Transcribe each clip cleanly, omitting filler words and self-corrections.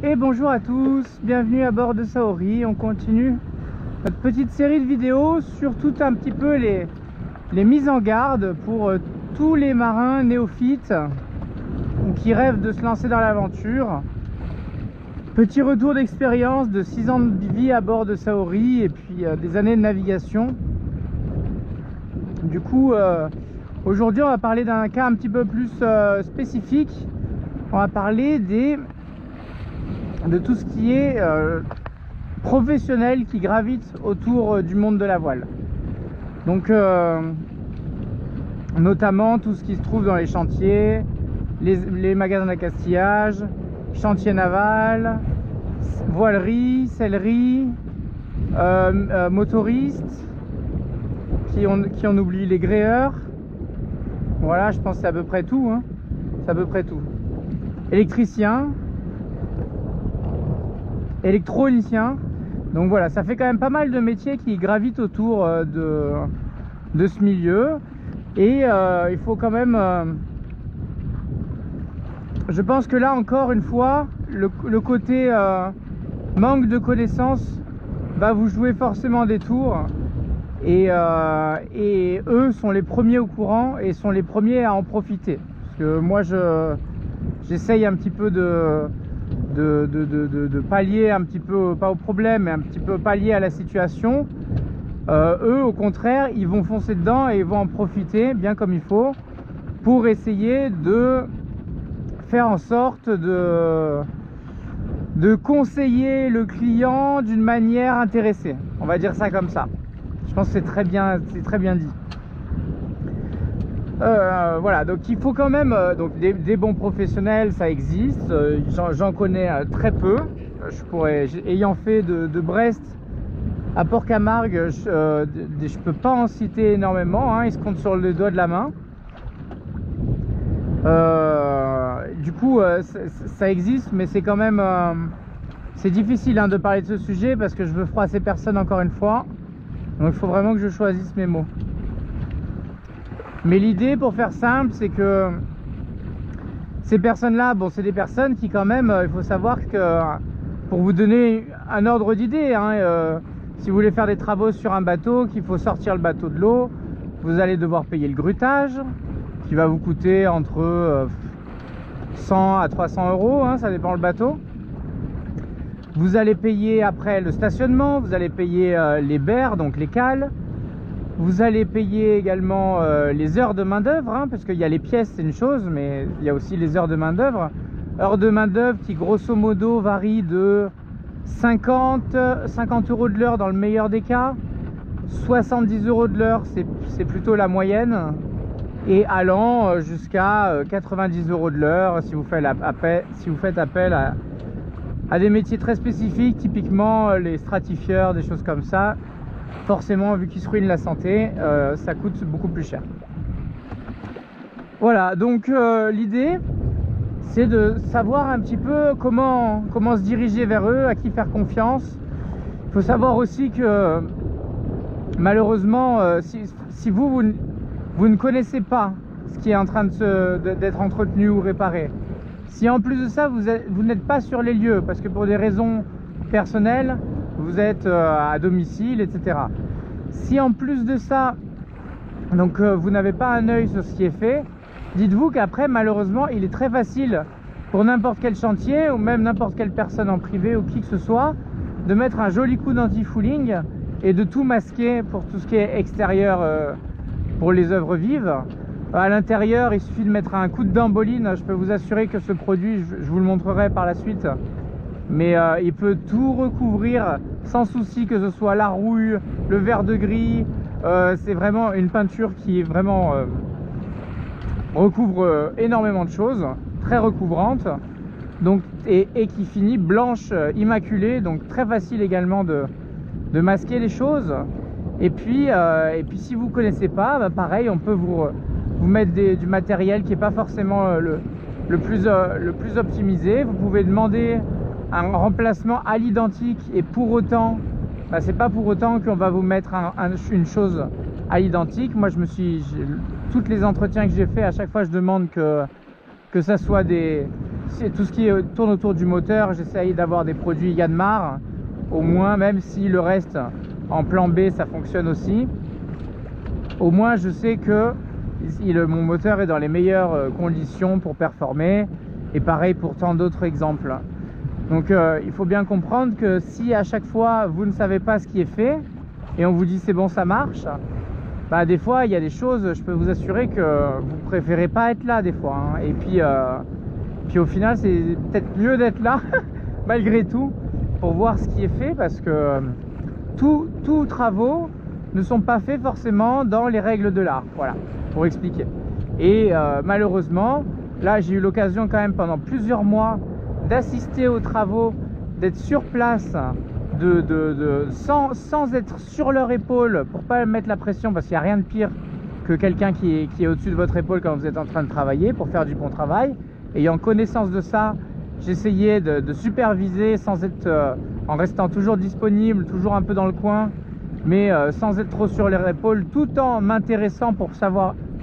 Et bonjour à tous, bienvenue à bord de Saori. On continue notre petite série de vidéos sur tout un petit peu les mises en garde pour tous les marins néophytes qui rêvent de se lancer dans l'aventure. Petit retour d'expérience de 6 ans de vie à bord de Saori et puis des années de navigation. Du coup, aujourd'hui on va parler d'un cas un petit peu plus spécifique. On va parler de tout ce qui est professionnel qui gravite autour du monde de la voile. Donc notamment tout ce qui se trouve dans les chantiers, les magasins d'accastillage, chantiers navals, voilerie, sellerie, motoristes, qui on oublie les gréeurs. Voilà, je pense que c'est à peu près tout, hein. C'est à peu près tout. Électricien, électronicien. Donc voilà, ça fait quand même pas mal de métiers qui gravitent autour de ce milieu. Et il faut quand même... je pense que là, encore une fois, le côté manque de connaissances va vous jouer forcément des tours. Et eux sont les premiers au courant et sont les premiers à en profiter. Parce que moi, j'essaye un petit peu de pallier un petit peu, pas au problème, mais un petit peu pallier à la situation. Eux, au contraire, ils vont foncer dedans et ils vont en profiter bien comme il faut pour essayer de faire en sorte de conseiller le client d'une manière intéressée. On va dire ça comme ça. Je pense que c'est très bien dit. Voilà, donc il faut quand même donc des bons professionnels, ça existe. J'en connais très peu. Ayant fait de Brest à Port-Camargue, je peux pas en citer énormément, hein, ils se comptent sur le doigt de la main. Du coup, ça existe, mais c'est quand même c'est difficile, hein, de parler de ce sujet parce que je veux froisser personne encore une fois. Donc il faut vraiment que je choisisse mes mots. Mais l'idée, pour faire simple, c'est que ces personnes-là, bon, c'est des personnes qui quand même, il faut savoir que, pour vous donner un ordre d'idée, hein, si vous voulez faire des travaux sur un bateau, qu'il faut sortir le bateau de l'eau, vous allez devoir payer le grutage, qui va vous coûter entre 100 à 300 euros, hein, ça dépend le bateau. Vous allez payer après le stationnement, vous allez payer les berres, donc les cales. Vous allez payer également les heures de main d'œuvre, hein, parce qu'il y a les pièces, c'est une chose, mais il y a aussi les heures de main d'œuvre. Heures de main d'œuvre qui grosso modo varient de 50 euros de l'heure dans le meilleur des cas, 70 euros de l'heure, c'est plutôt la moyenne, et allant jusqu'à 90 euros de l'heure si vous faites appel à des métiers très spécifiques, typiquement les stratifieurs, des choses comme ça. Forcément, vu qu'ils se ruinent la santé, ça coûte beaucoup plus cher. Voilà, donc l'idée, c'est de savoir un petit peu comment se diriger vers eux, à qui faire confiance. Il faut savoir aussi que, malheureusement, si vous ne connaissez pas ce qui est en train d'être entretenu ou réparé, si en plus de ça, vous n'êtes pas sur les lieux, parce que pour des raisons personnelles, vous êtes à domicile, etc. Si en plus de ça, donc vous n'avez pas un œil sur ce qui est fait, dites-vous qu'après, malheureusement, il est très facile pour n'importe quel chantier ou même n'importe quelle personne en privé ou qui que ce soit de mettre un joli coup d'anti-fouling et de tout masquer pour tout ce qui est extérieur pour les œuvres vives. À l'intérieur, il suffit de mettre un coup de damboline. Je peux vous assurer que ce produit, je vous le montrerai par la suite, mais il peut tout recouvrir sans souci, que ce soit la rouille, le verre de gris. C'est vraiment une peinture qui vraiment recouvre énormément de choses, très recouvrante, donc, et qui finit blanche, immaculée, donc très facile également de masquer les choses. Et puis si vous ne connaissez pas, bah pareil, on peut vous mettre du matériel qui n'est pas forcément le plus optimisé. Vous pouvez demander un remplacement à l'identique, et pour autant, bah, c'est pas pour autant qu'on va vous mettre une chose à l'identique. Moi, toutes les entretiens que j'ai fait, à chaque fois je demande que ça soit tout ce qui tourne autour du moteur, j'essaye d'avoir des produits Yanmar, au moins, même si le reste en plan B ça fonctionne aussi. Au moins je sais que mon moteur est dans les meilleures conditions pour performer, et pareil pour tant d'autres exemples. Donc il faut bien comprendre que si à chaque fois vous ne savez pas ce qui est fait et on vous dit c'est bon ça marche, bah des fois il y a des choses, je peux vous assurer que vous préférez pas être là des fois, hein. Et puis au final c'est peut-être mieux d'être là malgré tout pour voir ce qui est fait, parce que tous travaux ne sont pas faits forcément dans les règles de l'art, voilà, pour expliquer. Et malheureusement là j'ai eu l'occasion quand même pendant plusieurs mois d'assister aux travaux, d'être sur place, sans être sur leur épaule pour pas mettre la pression, parce qu'il n'y a rien de pire que quelqu'un qui est au-dessus de votre épaule quand vous êtes en train de travailler, pour faire du bon travail. Ayant connaissance de ça, j'essayais de superviser sans être en restant toujours disponible, toujours un peu dans le coin, mais sans être trop sur leur épaule, tout en m'intéressant pour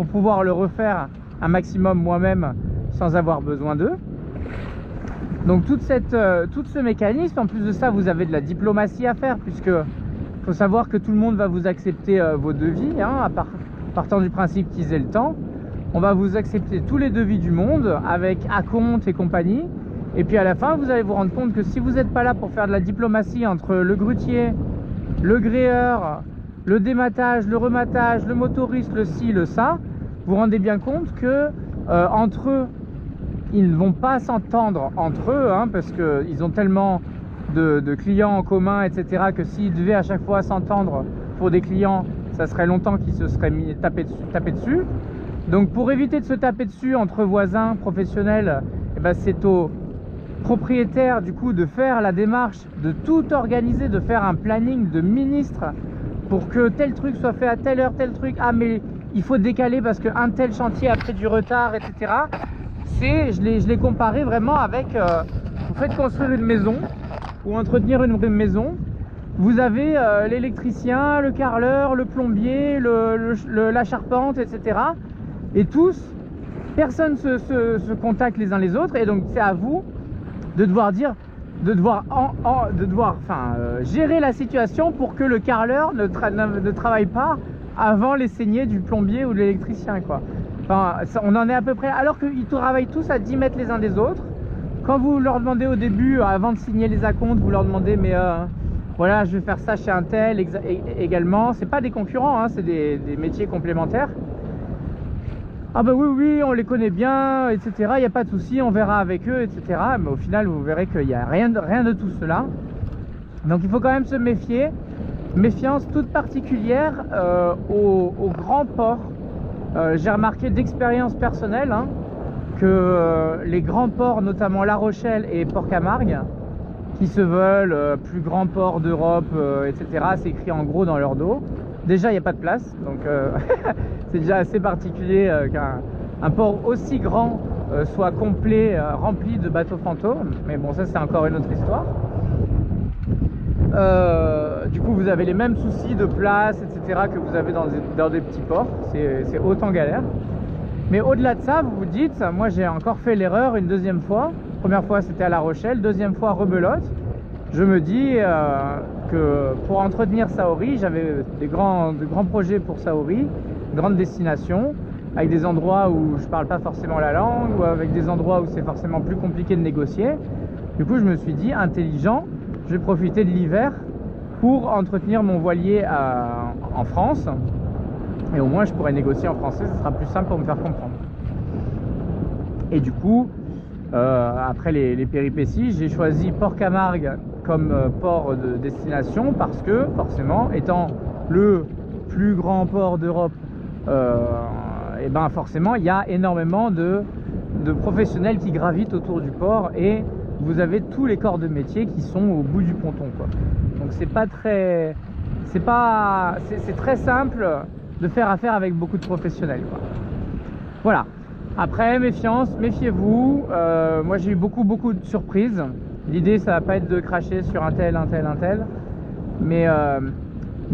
pouvoir le refaire un maximum moi-même sans avoir besoin d'eux. Donc tout ce mécanisme, en plus de ça, vous avez de la diplomatie à faire, puisque faut savoir que tout le monde va vous accepter vos devis, hein, partant du principe qu'ils aient le temps. On va vous accepter tous les devis du monde avec acompte et compagnie. Et puis à la fin, vous allez vous rendre compte que si vous n'êtes pas là pour faire de la diplomatie entre le grutier, le gréeur, le dématage, le rematage, le motoriste, le ci, le ça, vous vous rendez bien compte que entre eux, ils ne vont pas s'entendre entre eux, hein, parce qu'ils ont tellement de clients en commun, etc., que s'ils devaient à chaque fois s'entendre pour des clients, ça serait longtemps qu'ils se seraient mis tapés dessus. Donc pour éviter de se taper dessus entre voisins professionnels, eh ben, c'est au propriétaire du coup de faire la démarche, de tout organiser, de faire un planning de ministre pour que tel truc soit fait à telle heure, tel truc, ah mais il faut décaler parce qu'un tel chantier a pris du retard, etc. Je l'ai comparé vraiment avec, vous faites construire une maison ou entretenir une maison, vous avez l'électricien, le carreleur, le plombier, la charpente, etc. Et tous, personne se contacte les uns les autres, et donc c'est à vous de devoir gérer la situation pour que le carreleur ne travaille pas avant les saignées du plombier ou de l'électricien, quoi. Enfin, on en est à peu près, alors qu'ils travaillent tous à 10 mètres les uns des autres. Quand vous leur demandez au début, avant de signer les acomptes, vous leur demandez mais voilà, je vais faire ça chez un tel également. C'est pas des concurrents, hein, c'est des métiers complémentaires. Ah bah oui, on les connaît bien, etc. Il n'y a pas de souci, on verra avec eux, etc. Mais au final, vous verrez qu'il n'y a rien de tout cela. Donc il faut quand même se méfier. Méfiance toute particulière aux grands ports. J'ai remarqué d'expérience personnelle, hein, que les grands ports, notamment La Rochelle et Port-Camargue, qui se veulent plus grands ports d'Europe, etc., c'est écrit en gros dans leur dos. Déjà, il n'y a pas de place, donc c'est déjà assez particulier qu'un port aussi grand soit complet, rempli de bateaux fantômes. Mais bon, ça c'est encore une autre histoire. Du coup, vous avez les mêmes soucis de place, etc., que vous avez dans des petits ports. C'est autant galère. Mais au-delà de ça, vous vous dites, moi j'ai encore fait l'erreur une deuxième fois. Première fois c'était à La Rochelle, deuxième fois rebelote. Je me dis que pour entretenir Saori, j'avais de grands projets pour Saori, grande destination, avec des endroits où je parle pas forcément la langue, ou avec des endroits où c'est forcément plus compliqué de négocier. Du coup, je me suis dit, intelligent, je vais profiter de l'hiver pour entretenir mon voilier en France. Et au moins, je pourrais négocier en français, ce sera plus simple pour me faire comprendre. Et du coup, après les péripéties, j'ai choisi Port-Camargue comme port de destination parce que, forcément, étant le plus grand port d'Europe, et ben forcément, il y a énormément de professionnels qui gravitent autour du port et vous avez tous les corps de métier qui sont au bout du ponton, quoi. Donc c'est très simple de faire affaire avec beaucoup de professionnels, quoi. Voilà. Après, méfiance, méfiez-vous. Moi j'ai eu beaucoup de surprises. L'idée ça va pas être de cracher sur un tel, mais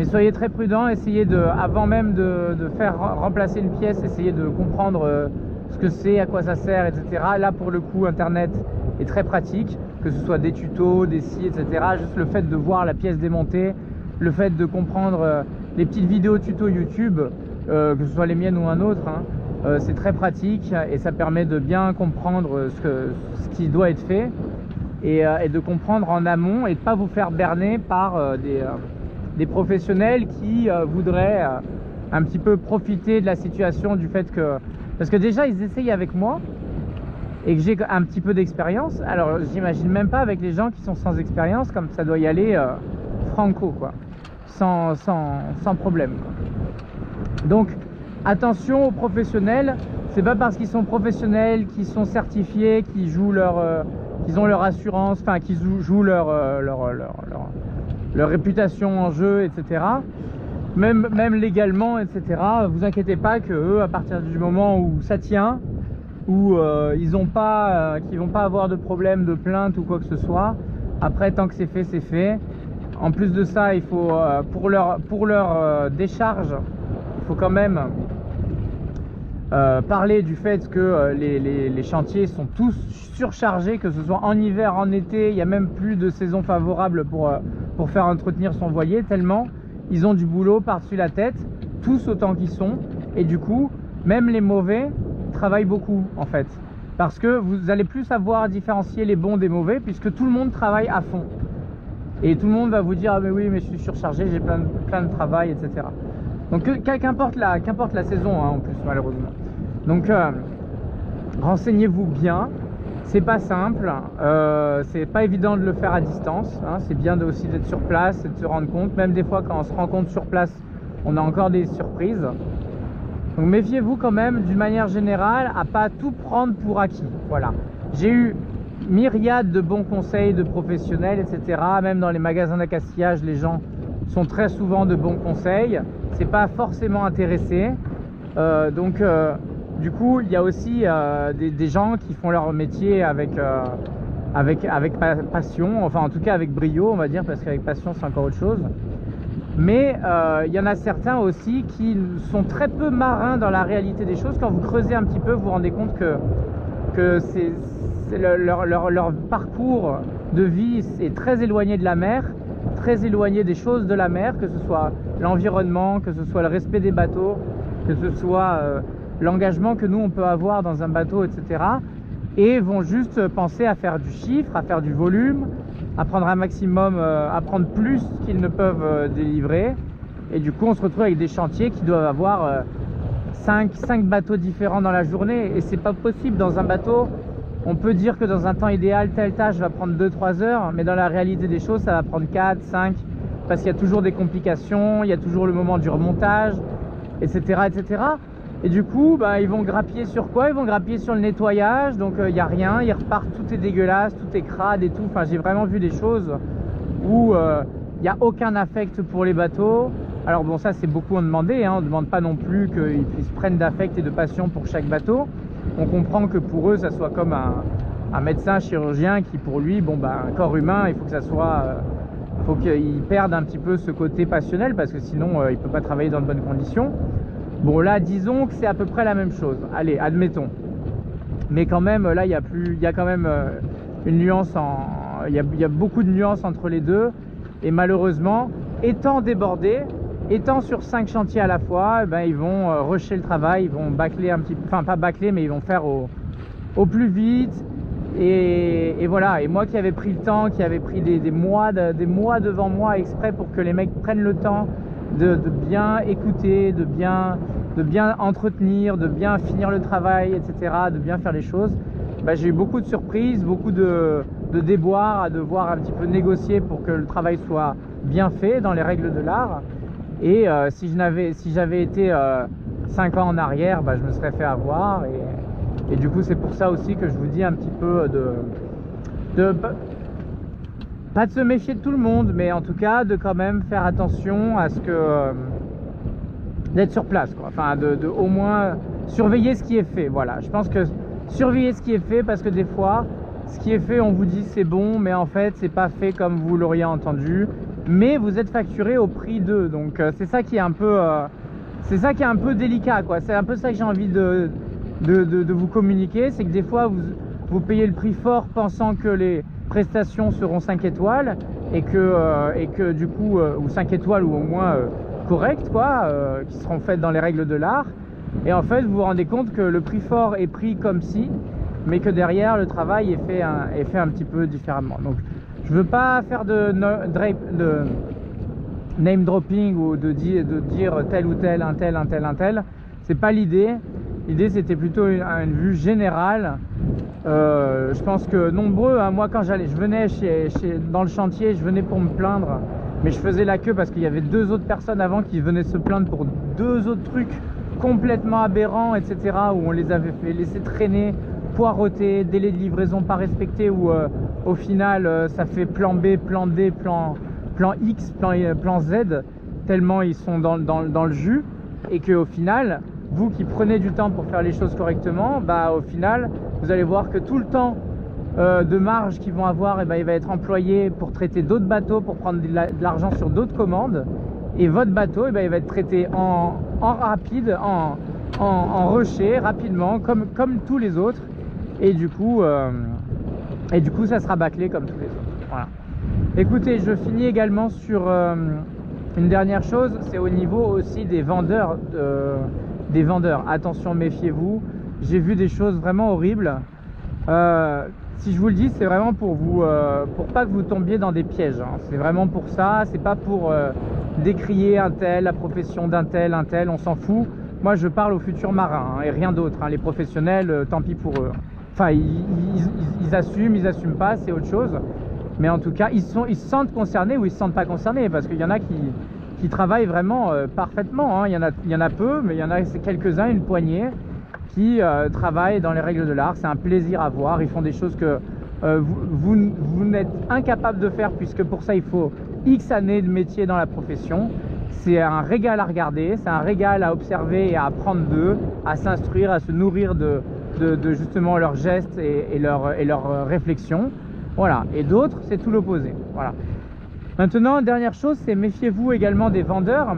soyez très prudents. Essayez avant même de faire remplacer une pièce, essayez de comprendre ce que c'est, à quoi ça sert, etc. Là pour le coup internet est très pratique, que ce soit des tutos, des sites, etc. Juste le fait de voir la pièce démontée, le fait de comprendre les petites vidéos tuto YouTube, que ce soit les miennes ou un autre, hein, c'est très pratique et ça permet de bien comprendre ce qui doit être fait et de comprendre en amont et de ne pas vous faire berner par des professionnels qui voudraient un petit peu profiter de la situation, du fait que... Parce que déjà ils essayent avec moi et que j'ai un petit peu d'expérience, alors j'imagine même pas avec les gens qui sont sans expérience, comme ça doit y aller franco quoi, sans problème quoi. Donc attention aux professionnels, c'est pas parce qu'ils sont professionnels, qu'ils sont certifiés, qu'ils jouent qu'ils ont leur assurance, enfin qu'ils jouent leur réputation en jeu, etc. Même légalement, etc. Vous inquiétez pas que eux, à partir du moment où ça tient, où qu'ils vont pas avoir de problème de plainte ou quoi que ce soit, après tant que c'est fait, c'est fait. En plus de ça, il faut pour leur décharge, il faut quand même parler du fait que les chantiers sont tous surchargés, que ce soit en hiver, en été, il n'y a même plus de saison favorable pour faire entretenir son voilier, tellement ils ont du boulot par-dessus la tête, tous autant qu'ils sont, et du coup, même les mauvais travaillent beaucoup en fait, parce que vous allez plus savoir différencier les bons des mauvais, puisque tout le monde travaille à fond, et tout le monde va vous dire ah mais oui mais je suis surchargé, j'ai plein de travail, etc. Donc qu'importe la saison hein, en plus malheureusement. Donc renseignez-vous bien, c'est pas simple, c'est pas évident de le faire à distance, hein. C'est bien aussi d'être sur place et de se rendre compte, même des fois quand on se rend compte sur place, on a encore des surprises. Donc méfiez-vous quand même d'une manière générale à pas tout prendre pour acquis. Voilà, j'ai eu myriade de bons conseils de professionnels, etc. Même dans les magasins d'accastillage, les gens sont très souvent de bons conseils. C'est pas forcément intéressé. Du coup, il y a aussi des gens qui font leur métier avec passion, enfin en tout cas avec brio, on va dire, parce qu'avec passion c'est encore autre chose. Mais il y en a certains aussi qui sont très peu marins dans la réalité des choses. Quand vous creusez un petit peu, vous vous rendez compte que leur parcours de vie est très éloigné de la mer, très éloigné des choses de la mer, que ce soit l'environnement, que ce soit le respect des bateaux, que ce soit l'engagement que nous on peut avoir dans un bateau, etc. Et vont juste penser à faire du chiffre, à faire du volume, à prendre un maximum, à prendre plus qu'ils ne peuvent délivrer. Et du coup on se retrouve avec des chantiers qui doivent avoir 5 bateaux différents dans la journée, et c'est pas possible. Dans un bateau, on peut dire que dans un temps idéal, telle tâche va prendre 2-3 heures, mais dans la réalité des choses, ça va prendre 4, 5, parce qu'il y a toujours des complications, il y a toujours le moment du remontage, etc. etc. Et du coup, bah, ils vont grappiller sur quoi? Ils vont grappiller sur le nettoyage, donc il n'y a rien, ils repartent, tout est dégueulasse, tout est crade et tout. Enfin, j'ai vraiment vu des choses où il n'y a aucun affect pour les bateaux. Alors bon, ça c'est beaucoup en demandé, hein. On ne demande pas non plus qu'ils puissent prendre d'affect et de passion pour chaque bateau. On comprend que pour eux, ça soit comme un médecin chirurgien qui pour lui, bon bah un corps humain, il faut que ça soit... faut qu'il perde un petit peu ce côté passionnel, parce que sinon il ne peut pas travailler dans de bonnes conditions. Bon là, disons que c'est à peu près la même chose. Allez, admettons. Mais quand même, là, il y a quand même une nuance, il y a beaucoup de nuances entre les deux. Et malheureusement, étant débordés, étant sur 5 chantiers à la fois, eh ben, ils vont rusher le travail, ils vont bâcler un petit peu, enfin pas bâcler, mais ils vont faire au plus vite. Et voilà. Et moi qui avais pris le temps, qui avait pris des mois devant moi exprès pour que les mecs prennent le temps de bien écouter, de bien entretenir, de bien finir le travail, etc., de bien faire les choses, bah, j'ai eu beaucoup de surprises, beaucoup de déboires à devoir un petit peu négocier pour que le travail soit bien fait dans les règles de l'art. Et si j'avais été 5 ans en arrière, bah, je me serais fait avoir. Et du coup, c'est pour ça aussi que je vous dis un petit peu pas de se méfier de tout le monde, mais en tout cas de quand même faire attention à ce que d'être sur place, quoi. Enfin de au moins surveiller ce qui est fait. Voilà, je pense que surveiller ce qui est fait, parce que des fois ce qui est fait, on vous dit c'est bon, mais en fait c'est pas fait comme vous l'auriez entendu, mais vous êtes facturé au prix d'eux. Donc c'est ça qui est un peu délicat, quoi. C'est un peu ça que j'ai envie de de vous communiquer, c'est que des fois vous payez le prix fort pensant que les prestations seront 5 étoiles et que du coup, ou 5 étoiles ou au moins correctes quoi, qui seront faites dans les règles de l'art, et en fait vous vous rendez compte que le prix fort est pris comme si, mais que derrière le travail est fait un petit peu différemment. Donc je veux pas faire de name dropping ou de dire tel ou tel, un tel, c'est pas l'idée. L'idée c'était plutôt une vue générale. Je pense que nombreux, hein, moi quand je venais dans le chantier, je venais pour me plaindre, mais je faisais la queue parce qu'il y avait 2 autres personnes avant qui venaient se plaindre pour 2 autres trucs complètement aberrants, etc., où on les avait fait laisser traîner, poireauter, délai de livraison pas respecté, où au final ça fait plan B, plan D, plan X, plan Z, tellement ils sont dans le jus, et que au final, vous qui prenez du temps pour faire les choses correctement, bah au final vous allez voir que tout le temps de marge qu'ils vont avoir, et bah, il va être employé pour traiter d'autres bateaux, pour prendre de l'argent sur d'autres commandes, et votre bateau, et bah, il va être traité en rapide, en rusher rapidement, comme tous les autres, et du coup ça sera bâclé comme tous les autres. Voilà. Écoutez, je finis également sur une dernière chose, c'est au niveau aussi des vendeurs. Attention, méfiez-vous. J'ai vu des choses vraiment horribles. Si je vous le dis, c'est vraiment pour pas que vous tombiez dans des pièges, hein. C'est vraiment pour ça. C'est pas pour décrier un tel, la profession d'un tel, on s'en fout. Moi, je parle aux futurs marins, hein, et rien d'autre, hein. Les professionnels, tant pis pour eux. Enfin, ils assument pas, c'est autre chose. Mais en tout cas, ils se sentent concernés ou ils se sentent pas concernés, parce qu'il y en a qui travaillent vraiment parfaitement, hein. Il y en a peu, mais il y en a quelques-uns, une poignée, qui travaillent dans les règles de l'art. C'est un plaisir à voir. Ils font des choses que vous n'êtes incapable de faire, puisque pour ça il faut X années de métier dans la profession. C'est un régal à regarder, c'est un régal à observer et à apprendre d'eux, à s'instruire, à se nourrir de justement leurs gestes et leurs réflexions. Voilà. Et d'autres, c'est tout l'opposé. Voilà. Maintenant, dernière chose, c'est méfiez-vous également des vendeurs.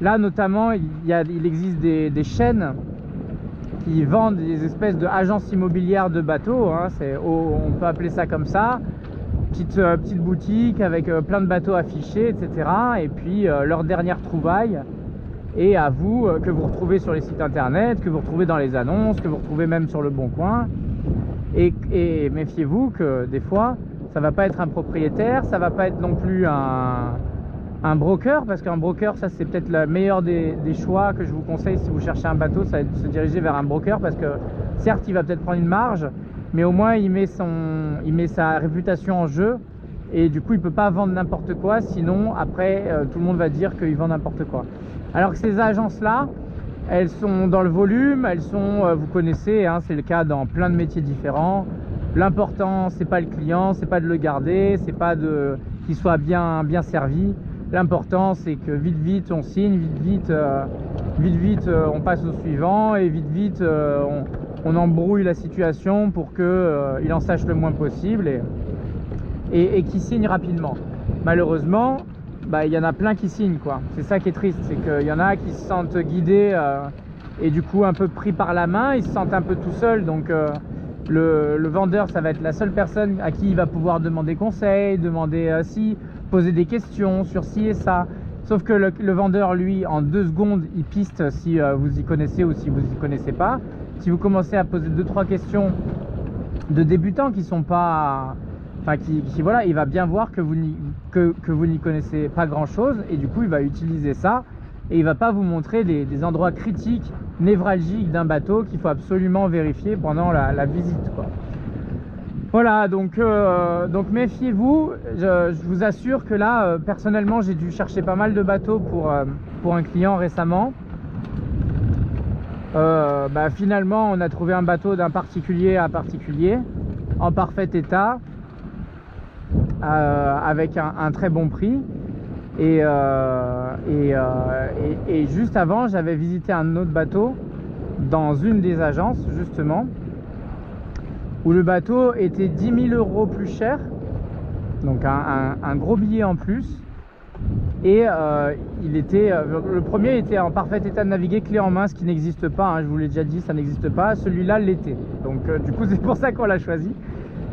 Là, notamment, il existe des chaînes qui vendent des espèces d'agences immobilières de bateaux, hein. On peut appeler ça comme ça. Petite boutique avec plein de bateaux affichés, etc. Et puis leur dernière trouvaille, et à vous, que vous retrouvez sur les sites internet, que vous retrouvez dans les annonces, que vous retrouvez même sur le Bon Coin. Et méfiez-vous que des fois, ça va pas être un propriétaire, ça va pas être non plus un broker, parce qu'un broker, ça c'est peut-être le meilleur des choix que je vous conseille si vous cherchez un bateau, ça va être de se diriger vers un broker, parce que certes il va peut-être prendre une marge, mais au moins il met sa réputation en jeu, et du coup il peut pas vendre n'importe quoi, sinon après tout le monde va dire qu'il vend n'importe quoi. Alors que ces agences là, elles sont dans le volume, elles sont, vous connaissez, hein, c'est le cas dans plein de métiers différents. L'important c'est pas le client, c'est pas de le garder, c'est pas qu'il soit bien servi. L'important c'est que vite on signe, vite on passe au suivant, et vite on embrouille la situation pour que il en sache le moins possible, et qu'il signe rapidement. Malheureusement, bah, il y en a plein qui signent, quoi. C'est ça qui est triste, c'est qu'il y en a qui se sentent guidés et du coup un peu pris par la main, ils se sentent un peu tout seuls, donc le vendeur, ça va être la seule personne à qui il va pouvoir demander conseil, poser des questions sur ci et ça. Sauf que le vendeur, lui, en 2 secondes, il piste si vous y connaissez ou si vous y connaissez pas. Si vous commencez à poser 2-3 questions de débutants qui sont pas... Enfin, voilà, il va bien voir que vous n'y connaissez pas grand chose, et du coup il va utiliser ça, et il va pas vous montrer des endroits critiques, névralgiques d'un bateau qu'il faut absolument vérifier pendant la visite, quoi. Voilà, donc méfiez-vous. Je vous assure que là, personnellement, j'ai dû chercher pas mal de bateaux pour un client récemment. Bah, finalement, on a trouvé un bateau d'un particulier à particulier, en parfait état, avec un très bon prix. Et juste avant, j'avais visité un autre bateau dans une des agences, justement, où le bateau était 10 000 € plus cher, donc un gros billet en plus, Et le premier était en parfait état de naviguer, clé en main, ce qui n'existe pas, hein, je vous l'ai déjà dit, ça n'existe pas. Celui-là l'était. Donc du coup c'est pour ça qu'on l'a choisi.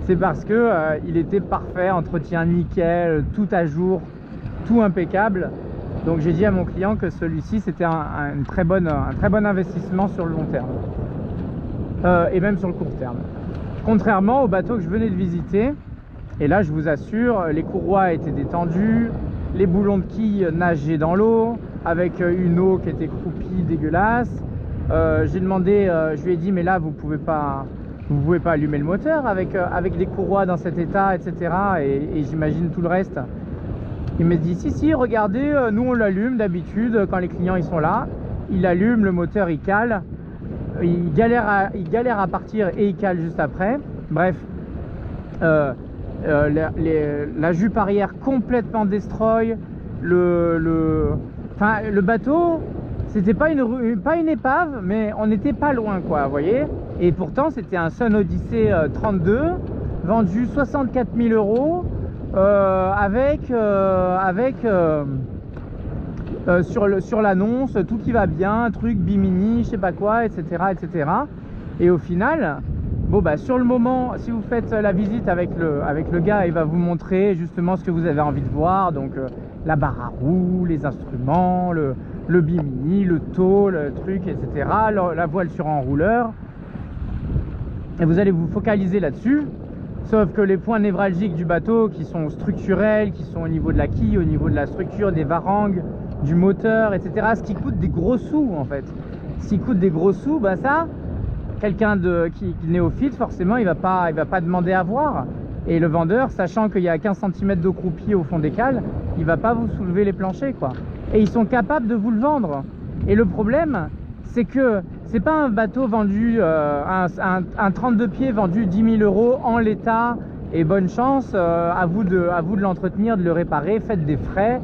C'est parce que il était parfait, entretien nickel, tout à jour, tout impeccable. Donc j'ai dit à mon client que celui-ci c'était un très bon investissement sur le long terme. Et même sur le court terme. Contrairement au bateau que je venais de visiter, et là je vous assure, les courroies étaient détendues, les boulons de quilles nageaient dans l'eau, avec une eau qui était croupie, dégueulasse. J'ai demandé, je lui ai dit mais là vous pouvez pas allumer le moteur avec des courroies dans cet état, etc. Et j'imagine tout le reste. Il m'a dit si regardez, nous on l'allume d'habitude quand les clients ils sont là, il allume, le moteur il cale, il galère à partir et il cale juste après. Bref, la jupe arrière complètement destroy, le bateau c'était pas une épave, mais on n'était pas loin quoi, vous voyez. Et pourtant c'était un Sun Odyssey 32 vendu 64 000 €, sur l'annonce tout qui va bien, truc Bimini, je sais pas quoi, etc. Et au final, bon bah sur le moment, si vous faites la visite avec le gars, il va vous montrer justement ce que vous avez envie de voir. Donc la barre à roues, les instruments, le Bimini, le taux, le truc, etc. La voile sur enrouleur. Et vous allez vous focaliser là-dessus. Sauf que les points névralgiques du bateau qui sont structurels, qui sont au niveau de la quille, au niveau de la structure, des varangues, du moteur, etc. Ce qui coûte des gros sous en fait. Ce qui coûte des gros sous, bah ça, quelqu'un qui est néophyte, forcément, il va pas demander à voir. Et le vendeur, sachant qu'il y a 15 cm d'eau croupie au fond des cales, il va pas vous soulever les planchers quoi. Et ils sont capables de vous le vendre. Et le problème, c'est que c'est pas un bateau vendu, un 32 pieds vendu 10 000 € en l'état, et bonne chance, à vous de l'entretenir, de le réparer, faites des frais,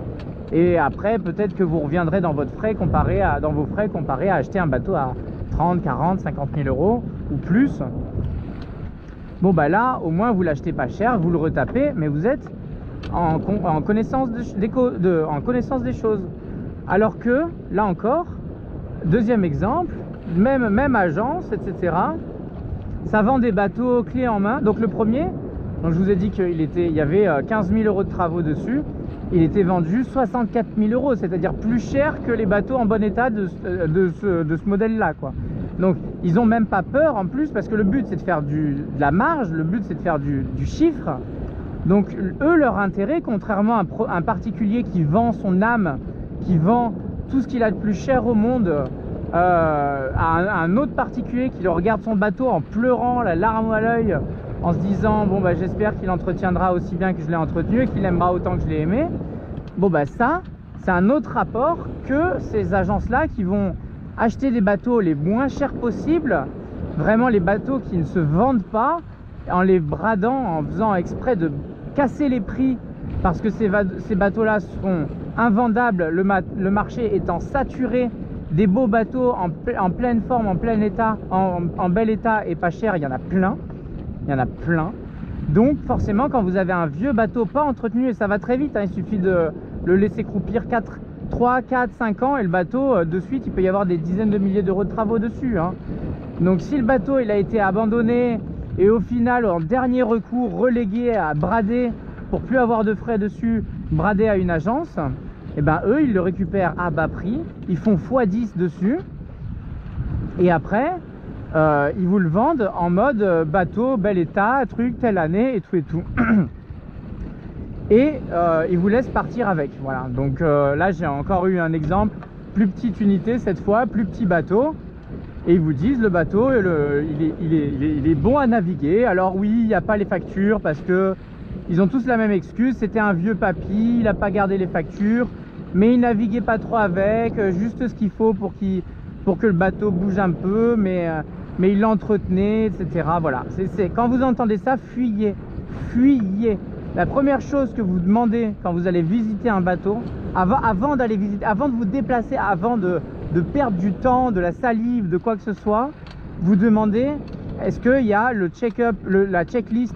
et après peut-être que vous reviendrez dans vos frais comparé à acheter un bateau à 30, 40, 50 000 € ou plus. Bon bah là, au moins vous l'achetez pas cher, vous le retapez, mais vous êtes en connaissance des choses. Alors que, là encore, deuxième exemple, même agence, etc. Ça vend des bateaux clés en main. Donc le premier, donc je vous ai dit qu'il y avait 15 000 € de travaux dessus. Il était vendu 64 000 €, c'est-à-dire plus cher que les bateaux en bon état de ce modèle-là, quoi. Donc ils n'ont même pas peur en plus, parce que le but c'est de faire de la marge, le but c'est de faire du chiffre. Donc eux, leur intérêt, contrairement à un particulier qui vend son âme, qui vend tout ce qu'il a de plus cher au monde à un autre particulier qui le regarde son bateau en pleurant, la larme à l'œil, en se disant bon bah j'espère qu'il entretiendra aussi bien que je l'ai entretenu et qu'il aimera autant que je l'ai aimé. Bon bah ça, c'est un autre rapport que ces agences-là qui vont acheter des bateaux les moins chers possibles, vraiment les bateaux qui ne se vendent pas, en les bradant, en faisant exprès de casser les prix, parce que ces bateaux-là seront invendables, le marché étant saturé. Des beaux bateaux en pleine forme, en plein état, en bel état et pas cher, il y en a plein. Il y en a plein. Donc forcément, quand vous avez un vieux bateau pas entretenu, et ça va très vite, hein, il suffit de le laisser croupir 3, 4, 5 ans, et le bateau, de suite, il peut y avoir des dizaines de milliers d'euros de travaux dessus, hein. Donc si le bateau il a été abandonné et au final, en dernier recours, relégué à brader pour plus avoir de frais dessus, brader à une agence, et ben eux ils le récupèrent à bas prix, ils font x10 dessus, et après ils vous le vendent en mode bateau bel état, truc telle année et tout et ils vous laissent partir avec. Voilà, donc là j'ai encore eu un exemple, plus petite unité cette fois, plus petit bateau, et ils vous disent le bateau il est bon à naviguer. Alors oui, il n'y a pas les factures parce que ils ont tous la même excuse, c'était un vieux papy, il n'a pas gardé les factures, mais il naviguait pas trop avec, juste ce qu'il faut pour que le bateau bouge un peu, mais il l'entretenait, etc. Voilà, quand vous entendez ça, fuyez. La première chose que vous demandez quand vous allez visiter un bateau, avant de vous déplacer, avant de perdre du temps, de la salive, de quoi que ce soit, vous demandez est-ce qu'il y a le check-up, la checklist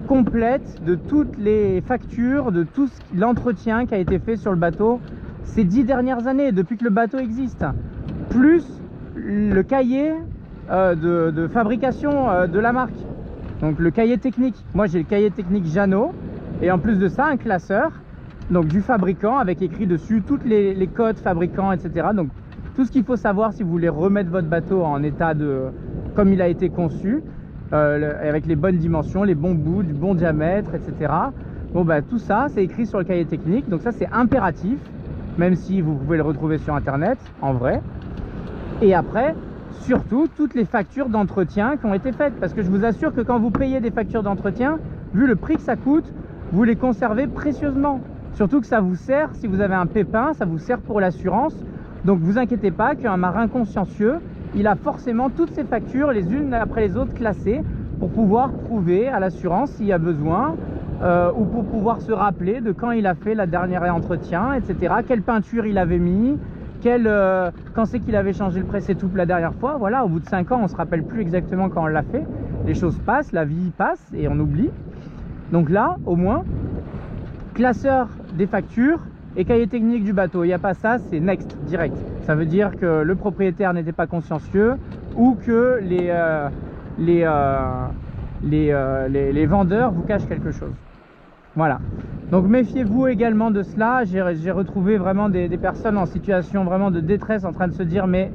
complète de toutes les factures, de tout l'entretien qui a été fait sur le bateau ces 10 dernières années, depuis que le bateau existe, plus le cahier de fabrication de la marque, donc le cahier technique. Moi j'ai le cahier technique Jeannot, et en plus de ça un classeur donc du fabricant avec écrit dessus toutes les codes fabricants, etc. Donc tout ce qu'il faut savoir si vous voulez remettre votre bateau en état de comme il a été conçu, avec les bonnes dimensions, les bons bouts, du bon diamètre, etc. Bon bah tout ça c'est écrit sur le cahier technique, donc ça c'est impératif, même si vous pouvez le retrouver sur internet en vrai. Et après surtout toutes les factures d'entretien qui ont été faites, parce que je vous assure que quand vous payez des factures d'entretien, vu le prix que ça coûte, vous les conservez précieusement. Surtout que ça vous sert, si vous avez un pépin, ça vous sert pour l'assurance. Donc vous inquiétez pas qu'un marin consciencieux, il a forcément toutes ses factures les unes après les autres classées pour pouvoir prouver à l'assurance s'il y a besoin, ou pour pouvoir se rappeler de quand il a fait la dernière entretien, etc. Quelle peinture il avait mis, quand c'est qu'il avait changé le presse-étoupe la dernière fois. Voilà, au bout de 5 ans, on se rappelle plus exactement quand on l'a fait. Les choses passent, la vie passe et on oublie. Donc là, au moins, classeur des factures et cahier technique du bateau. Il n'y a pas ça, c'est next, direct. Ça veut dire que le propriétaire n'était pas consciencieux ou que les vendeurs vous cachent quelque chose. Voilà. Donc méfiez-vous également de cela. J'ai retrouvé vraiment des personnes en situation vraiment de détresse en train de se dire mais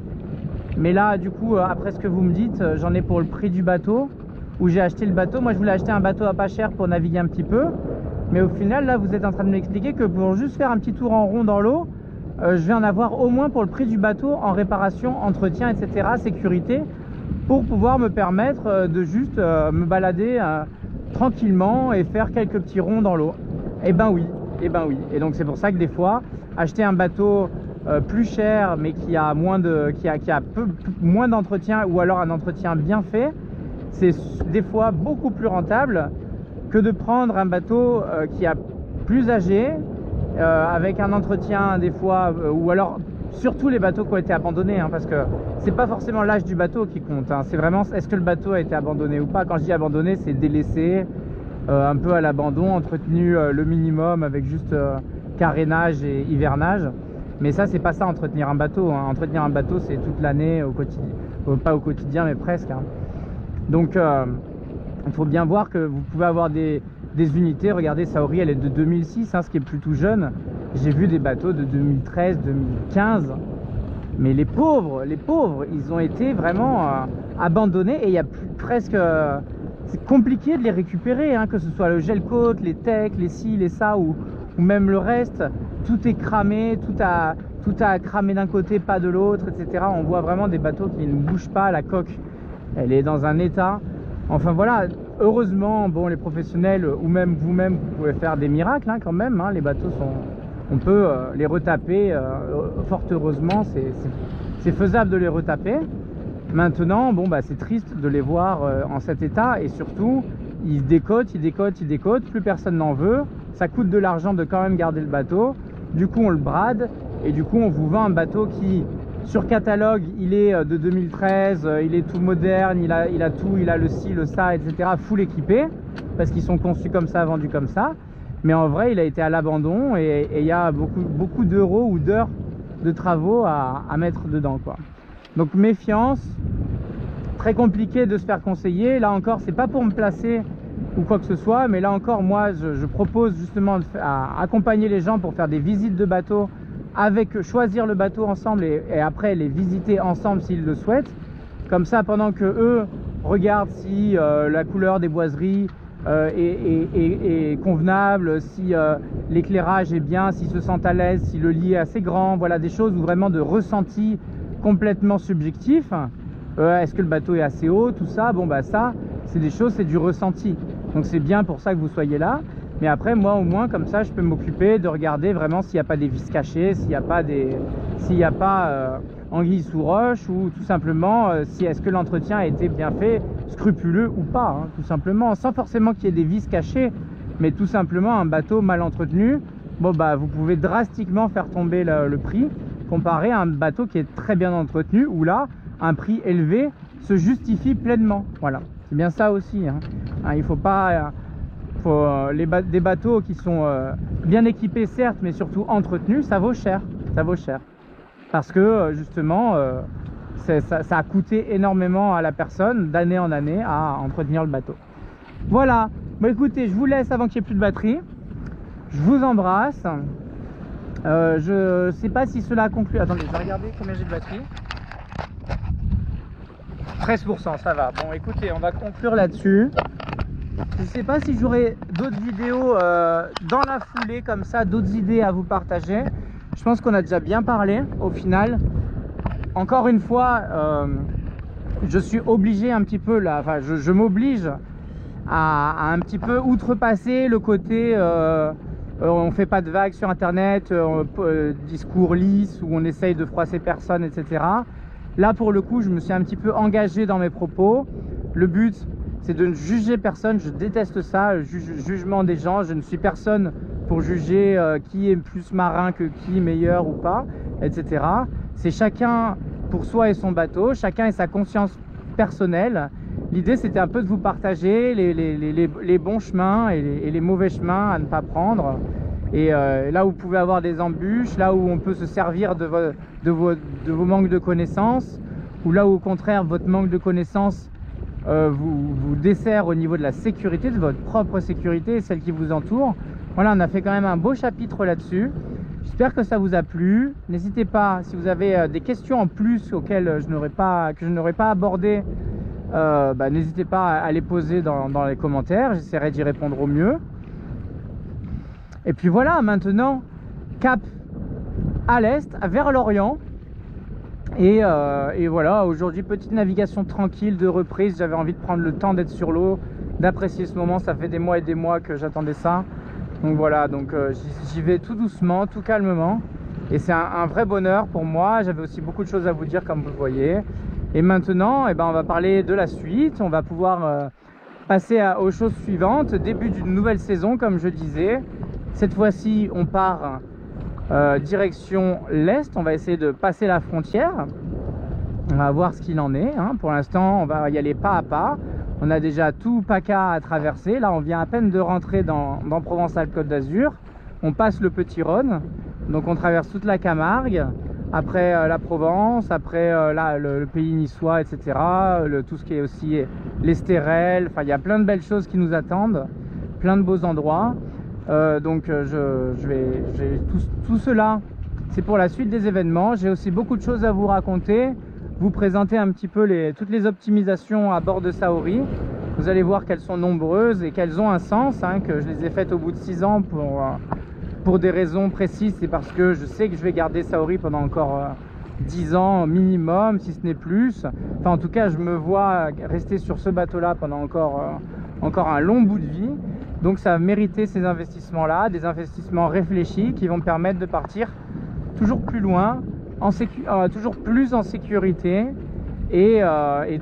là du coup après ce que vous me dites, j'en ai pour le prix du bateau où j'ai acheté le bateau. Moi je voulais acheter un bateau à pas cher pour naviguer un petit peu. Mais au final, là, vous êtes en train de m'expliquer que pour juste faire un petit tour en rond dans l'eau, je vais en avoir au moins pour le prix du bateau en réparation, entretien, etc., sécurité, pour pouvoir me permettre de juste me balader tranquillement et faire quelques petits ronds dans l'eau. Eh ben oui, eh ben oui. Et donc c'est pour ça que des fois, acheter un bateau plus cher, mais qui a moins moins d'entretien, ou alors un entretien bien fait, c'est des fois beaucoup plus rentable que de prendre un bateau qui a plus âgé, avec un entretien des fois, ou alors surtout les bateaux qui ont été abandonnés, hein, parce que c'est pas forcément l'âge du bateau qui compte, hein, c'est vraiment est-ce que le bateau a été abandonné ou pas. Quand je dis abandonné, c'est délaissé, un peu à l'abandon, entretenu le minimum avec juste carénage et hivernage. Mais ça c'est pas ça entretenir un bateau, hein. Entretenir un bateau c'est toute l'année au quotidien, pas au quotidien mais presque, hein. Donc il faut bien voir que vous pouvez avoir des unités. Regardez, Saori, elle est de 2006, hein, ce qui est plutôt jeune. J'ai vu des bateaux de 2013, 2015. Mais les pauvres, ils ont été vraiment abandonnés et il y a presque... c'est compliqué de les récupérer, hein, que ce soit le gel côte, les techs, les ci, les ça, ou même le reste. Tout est cramé, tout a cramé d'un côté, pas de l'autre, etc. On voit vraiment des bateaux qui ne bougent pas. La coque, elle est dans un état... Enfin voilà, heureusement, bon, les professionnels ou même vous-même, vous pouvez faire des miracles, hein, quand même, hein, les bateaux on peut les retaper, fort heureusement, c'est faisable de les retaper. Maintenant, bon, bah, c'est triste de les voir en cet état, et surtout, ils décotent, plus personne n'en veut, ça coûte de l'argent de quand même garder le bateau, du coup on le brade, et du coup on vous vend un bateau qui... Sur catalogue, il est de 2013, il est tout moderne, il a tout, il a le ci, le ça, etc. full équipé, parce qu'ils sont conçus comme ça, vendus comme ça. Mais en vrai, il a été à l'abandon et il y a beaucoup d'euros ou d'heures de travaux à mettre dedans, quoi. Donc méfiance, très compliqué de se faire conseiller. Là encore, c'est pas pour me placer ou quoi que ce soit, mais là encore, moi, je propose justement à accompagner les gens pour faire des visites de bateaux, choisir le bateau ensemble et après les visiter ensemble s'ils le souhaitent. Comme ça, pendant que eux regardent si la couleur des boiseries est convenable, si l'éclairage est bien, s'ils se sentent à l'aise, si le lit est assez grand, voilà, des choses où vraiment de ressenti complètement subjectif. Est-ce que le bateau est assez haut, tout ça, bon bah ça c'est des choses, c'est du ressenti, donc c'est bien pour ça que vous soyez là. Mais après, moi au moins, comme ça, je peux m'occuper de regarder vraiment s'il n'y a pas des vis cachées, s'il n'y a pas anguille sous roche, ou tout simplement si est-ce que l'entretien a été bien fait, scrupuleux ou pas, hein, tout simplement, sans forcément qu'il y ait des vis cachées, mais tout simplement un bateau mal entretenu, bon bah vous pouvez drastiquement faire tomber le prix comparé à un bateau qui est très bien entretenu, où là un prix élevé se justifie pleinement. Voilà, c'est bien ça aussi, hein. Il faut pas Des bateaux qui sont bien équipés certes, mais surtout entretenus, ça vaut cher. Ça vaut cher. Parce que justement, ça a coûté énormément à la personne d'année en année à entretenir le bateau. Voilà. Bon, écoutez, je vous laisse avant qu'il n'y ait plus de batterie. Je vous embrasse. Je sais pas si cela a conclu. Attendez, je vais regarder combien j'ai de batterie. 13%, ça va. Bon, écoutez, on va conclure là-dessus. Je sais pas si j'aurai d'autres vidéos dans la foulée comme ça, d'autres idées à vous partager. Je pense qu'on a déjà bien parlé au final. Encore une fois, je suis obligé un petit peu là, enfin je m'oblige à un petit peu outrepasser le côté on fait pas de vagues sur internet, discours lisse où on essaye de froisser personne, etc. Là pour le coup je me suis un petit peu engagé dans mes propos. Le but c'est de ne juger personne, je déteste ça, le jugement des gens. Je ne suis personne pour juger qui est plus marin que qui, meilleur ou pas, etc. C'est chacun pour soi et son bateau, chacun et sa conscience personnelle. L'idée c'était un peu de vous partager les bons chemins et les mauvais chemins à ne pas prendre. Et là où vous pouvez avoir des embûches, là où on peut se servir de vos manques de connaissances, ou là où au contraire votre manque de connaissances vous dessert au niveau de la sécurité, de votre propre sécurité et celle qui vous entoure. Voilà, on a fait quand même un beau chapitre là-dessus. J'espère que ça vous a plu. N'hésitez pas, si vous avez des questions en plus auxquelles je n'aurais pas abordé, n'hésitez pas à les poser dans les commentaires. J'essaierai d'y répondre au mieux. Et puis voilà, maintenant, cap à l'est, vers l'Orient. Et voilà, aujourd'hui, petite navigation tranquille de reprise. J'avais envie de prendre le temps d'être sur l'eau, d'apprécier ce moment. Ça fait des mois et des mois que j'attendais ça. Donc voilà, j'y vais tout doucement, tout calmement. Et c'est un vrai bonheur pour moi. J'avais aussi beaucoup de choses à vous dire, comme vous le voyez. Et maintenant, on va parler de la suite. On va pouvoir passer aux choses suivantes. Début d'une nouvelle saison, comme je disais. Cette fois-ci, on part direction l'Est. On va essayer de passer la frontière. On va voir ce qu'il en est. Pour l'instant, on va y aller pas à pas. On a déjà tout PACA à traverser. Là, on vient à peine de rentrer dans Provence-Alpes-Côte d'Azur. On passe le Petit Rhône. Donc, on traverse toute la Camargue. Après la Provence, après le pays niçois, etc. Tout ce qui est aussi l'Estérel. Enfin, il y a plein de belles choses qui nous attendent. Plein de beaux endroits. Tout cela, c'est pour la suite des événements. J'ai aussi beaucoup de choses à vous raconter. Vous présenter un petit peu toutes les optimisations à bord de Saori. Vous allez voir qu'elles sont nombreuses et qu'elles ont un sens, que je les ai faites au bout de 6 ans pour des raisons précises. C'est parce que je sais que je vais garder Saori pendant encore 10 ans minimum, si ce n'est plus. Enfin, en tout cas, je me vois rester sur ce bateau-là pendant encore un long bout de vie. Donc ça va mériter ces investissements-là, des investissements réfléchis qui vont me permettre de partir toujours plus loin, toujours plus en sécurité et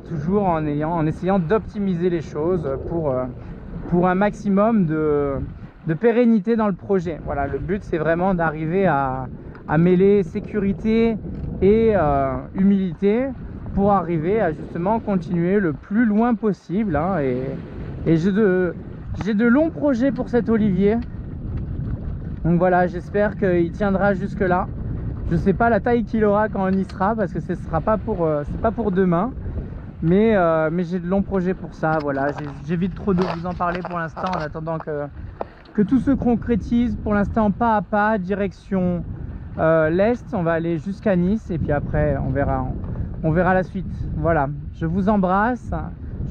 toujours en essayant d'optimiser les choses pour un maximum de pérennité dans le projet. Voilà, le but c'est vraiment d'arriver à mêler sécurité et humilité pour arriver à justement continuer le plus loin possible. Et j'ai de longs projets pour cet Olivier. Donc voilà, j'espère qu'il tiendra jusque là. Je sais pas la taille qu'il aura quand on y sera parce que ce sera pas c'est pas pour demain. Mais j'ai de longs projets pour ça. Voilà, j'évite trop de vous en parler pour l'instant en attendant que tout se concrétise. Pour l'instant, pas à pas, direction l'Est. On va aller jusqu'à Nice et puis après on verra la suite. Voilà, je vous embrasse.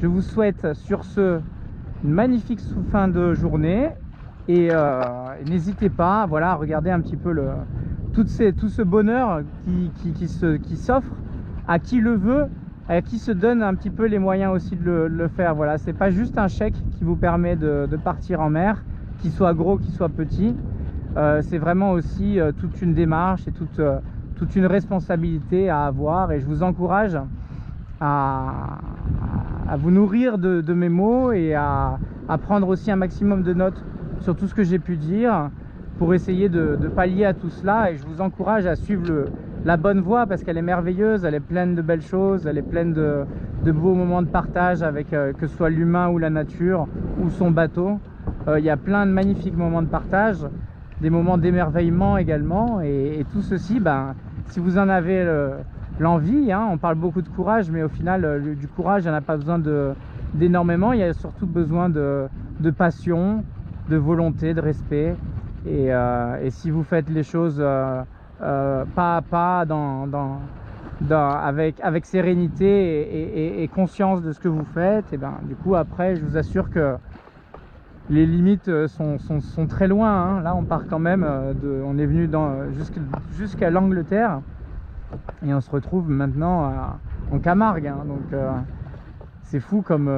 Je vous souhaite sur ce une magnifique fin de journée et n'hésitez pas à regarder un petit peu tout ce bonheur qui s'offre à qui le veut, à qui se donne un petit peu les moyens aussi de le faire. Voilà, c'est pas juste un chèque qui vous permet de partir en mer, qu'il soit gros, qu'il soit petit. C'est vraiment aussi toute une démarche et toute une responsabilité à avoir, et je vous encourage à vous nourrir de mes mots et à prendre aussi un maximum de notes sur tout ce que j'ai pu dire pour essayer de pallier à tout cela. Et je vous encourage à suivre la bonne voie parce qu'elle est merveilleuse, elle est pleine de belles choses, elle est pleine de beaux moments de partage avec que ce soit l'humain ou la nature ou son bateau. il y a plein de magnifiques moments de partage, des moments d'émerveillement également, et tout ceci, ben, si vous en avez l'envie, hein, on parle beaucoup de courage, mais au final, du courage, il n'y en a pas besoin d'énormément, il y a surtout besoin de passion, de volonté, de respect, et si vous faites les choses pas à pas, avec sérénité et conscience de ce que vous faites, et ben, du coup après je vous assure que les limites sont très loin, hein. Là on part quand même on est venu jusqu'à l'Angleterre et on se retrouve maintenant en Camargue, hein. Donc c'est fou comme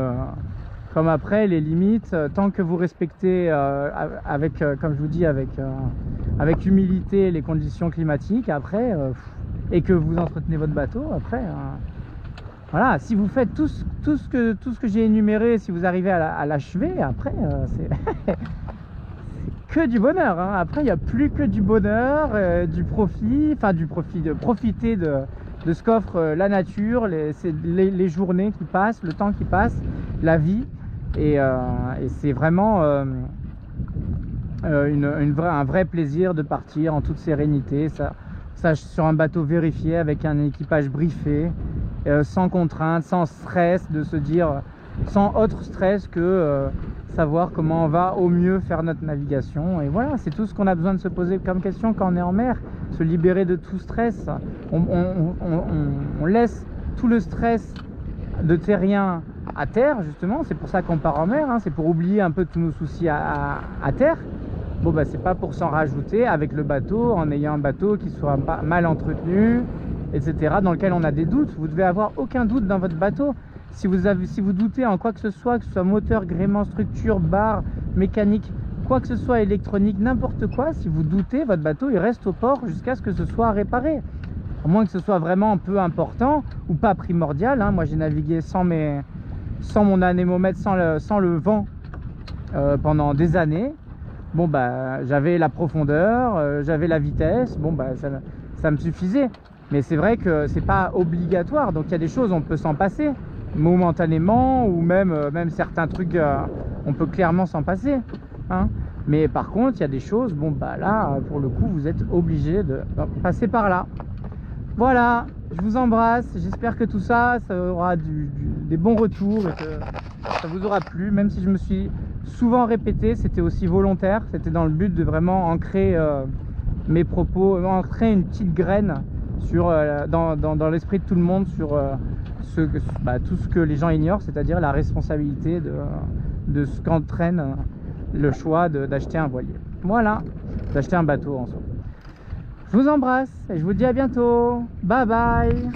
après les limites, tant que vous respectez comme je vous dis, avec humilité les conditions climatiques, après et que vous entretenez votre bateau, après voilà, si vous faites tout ce que j'ai énuméré, si vous arrivez à l'achever, après c'est que du bonheur, hein. Après il n'y a plus que du bonheur, du profit, de profiter de ce qu'offre la nature, les journées qui passent, le temps qui passe, la vie, et c'est vraiment un vrai plaisir de partir en toute sérénité, ça sur un bateau vérifié, avec un équipage briefé, sans contrainte, sans stress, de se dire, sans autre stress que savoir comment on va au mieux faire notre navigation. Et voilà, c'est tout ce qu'on a besoin de se poser comme question quand on est en mer, se libérer de tout stress. On laisse tout le stress de terrien à terre, justement, c'est pour ça qu'on part en mer, hein. C'est pour oublier un peu tous nos soucis à terre. Bon bah c'est pas pour s'en rajouter avec le bateau, en ayant un bateau qui soit mal entretenu, etc., dans lequel on a des doutes. Vous devez avoir aucun doute dans votre bateau. Si vous doutez en quoi que ce soit moteur, gréement, structure, barre, mécanique, quoi que ce soit, électronique, n'importe quoi, si vous doutez, votre bateau il reste au port jusqu'à ce que ce soit réparé. À moins que ce soit vraiment un peu important ou pas primordial, hein. Moi j'ai navigué sans mon anémomètre, sans le vent pendant des années. Bon bah j'avais la profondeur, j'avais la vitesse, bon bah ça me suffisait. Mais c'est vrai que c'est pas obligatoire, donc il y a des choses on peut s'en passer momentanément, ou même certains trucs on peut clairement s'en passer, hein. Mais par contre il y a des choses, bon bah là pour le coup vous êtes obligé de passer par là. Voilà, je vous embrasse, j'espère que tout ça aura des bons retours et que ça vous aura plu, même si je me suis souvent répété, c'était aussi volontaire, c'était dans le but de vraiment ancrer mes propos, ancrer une petite graine dans l'esprit de tout le monde sur tout ce que les gens ignorent, c'est-à-dire la responsabilité de ce qu'entraîne le choix d'acheter un voilier. Voilà, d'acheter un bateau en soi. Je vous embrasse et je vous dis à bientôt. Bye bye.